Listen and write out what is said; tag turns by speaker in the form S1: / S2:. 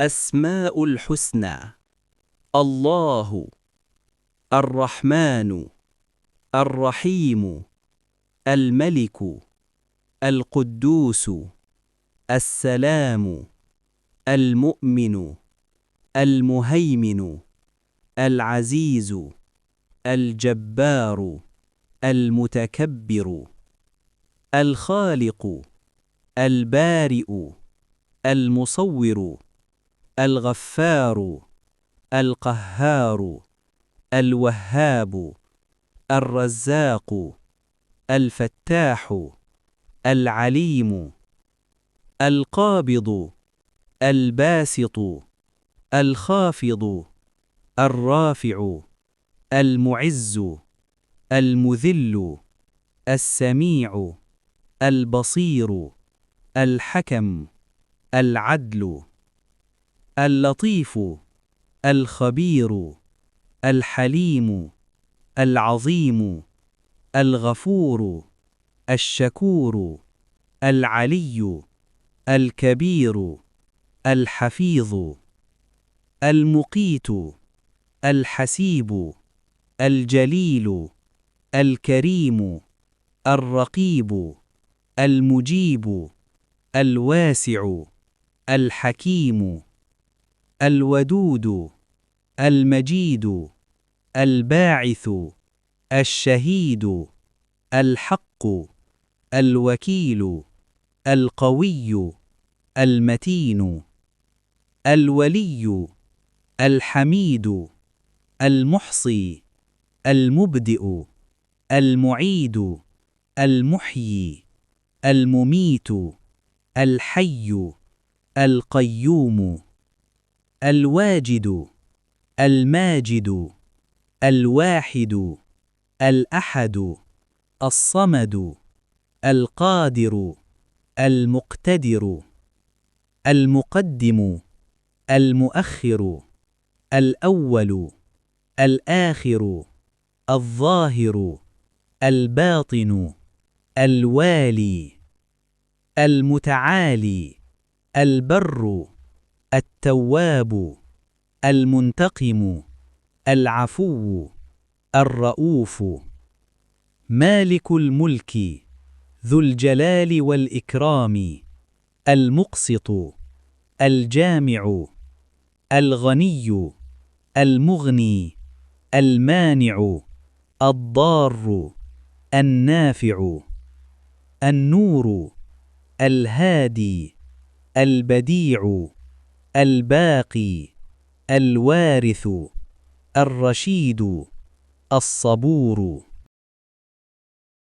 S1: أسماء الحسنى: الله، الرحمن، الرحيم، الملك، القدوس، السلام، المؤمن، المهيمن، العزيز، الجبار، المتكبر، الخالق، البارئ، المصور، الغفار، القهار، الوهاب، الرزاق، الفتاح، العليم، القابض، الباسط، الخافض، الرافع، المعز، المذل، السميع، البصير، الحكم، العدل، اللطيف، الخبير، الحليم، العظيم، الغفور، الشكور، العلي، الكبير، الحفيظ، المقيت، الحسيب، الجليل، الكريم، الرقيب، المجيب، الواسع، الحكيم، الودود، المجيد، الباعث، الشهيد، الحق، الوكيل، القوي، المتين، الولي، الحميد، المحصي، المبدئ، المعيد، المحيي، المميت، الحي، القيوم، الواجد، الماجد، الواحد، الأحد، الصمد، القادر، المقتدر، المقدم، المؤخر، الأول، الآخر، الظاهر، الباطن، الوالي، المتعالي، البر، التواب، المنتقم، العفو، الرؤوف، مالك الملك، ذو الجلال والإكرام، المقسط، الجامع، الغني، المغني، المانع، الضار، النافع، النور، الهادي، البديع، الباقي، الوارث، الرشيد، الصبور.